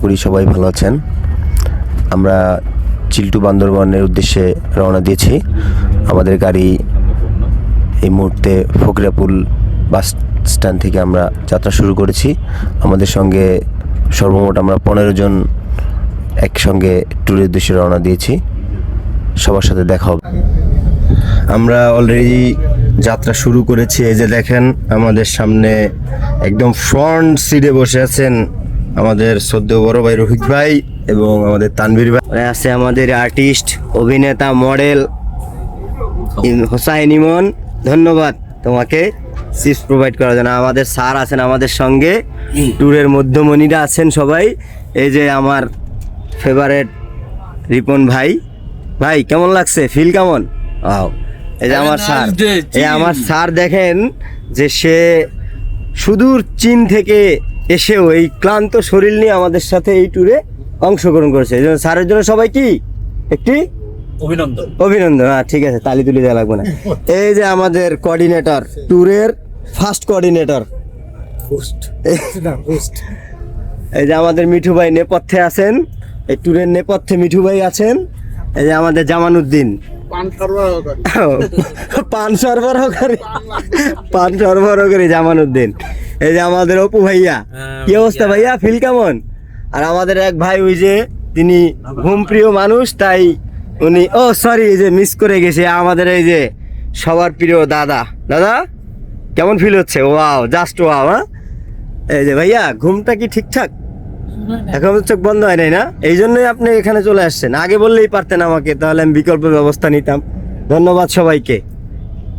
করি সবাই ভালো আছেন। আমরা চিল্টু বান্দরবানের উদ্দেশ্যে রওনা দিয়েছি। আমাদের গাড়ি এই মুহূর্তে ফকিরাপুল বাস স্ট্যান্ড থেকে আমরা যাত্রা শুরু করেছি। আমাদের সঙ্গে সর্বমোট আমরা 15 জন একসঙ্গে ট্যুরের উদ্দেশ্যে রওনা দিয়েছি। সবার সাথে দেখা হবে। আমরা অলরেডি যাত্রা শুরু করেছি। এই যে দেখেন, আমাদের সামনে একদম ফ্রন্ট সিটে বসে আছেন আমাদের শ্রদ্ধেয় বড় ভাই রফিক ভাই এবং আমাদের তানভীর ভাই আছে, আমাদের আর্টিস্ট, অভিনেতা, মডেল হোসাইন ইমন। ধন্যবাদ তোমাকে সিটস প্রোভাইড করার জন্য। আমাদের স্যার আছেন আমাদের সঙ্গে, ট্যুরের মধ্যমণিরা আছেন সবাই। এই যে আমার ফেভারেট রিপন ভাই। ভাই কেমন লাগছে, ফিল কেমন? এই যে আমার স্যার, এই আমার স্যার দেখেন যে সে সুদূর চীন থেকে এসেও এই ক্লান্ত শরীর নিয়ে আমাদের সাথে এই ট্যুরে অংশগ্রহণ করেছে। এই জন্য স্যারের জন্য সবাই কি একটি অভিনন্দন। হ্যাঁ ঠিক আছে, তালি তুলি দেওয়া লাগবে না। এই যে আমাদের কোঅর্ডিনেটর, ট্যুরের ফার্স্ট কোঅর্ডিনেটর, এই যে আমাদের মিঠু ভাই নেপথ্যে আছেন, এই ট্যুরের নেপথ্যে মিঠু ভাই আছেন। এই যে আমাদের জামানুদ্দিন, পান সরবরাহকারী জামানুদ্দিন। এই যে আমাদের অপু ভাইয়া, কি অবস্থা ভাইয়া, ফিল কেমন? আর আমাদের এক ভাই, ওই যে তিনি ঘুম প্রিয় মানুষ, তাই উনি সরি, এই যে মিস করে গেছে, আমাদের এই যে সবার প্রিয় দাদা। দাদা কেমন ফিল হচ্ছে? Wow, just wow. হ্যাঁ, এই যে ভাইয়া, ঘুমটা কি ঠিকঠাক? এখন চোখ বন্ধ হয় নাই না? এই জন্যই আপনি এখানে চলে আসছেন। আগে বললেই পারতেন আমাকে, তাহলে আমি বিকল্প ব্যবস্থা নিতাম। ধন্যবাদ সবাইকে।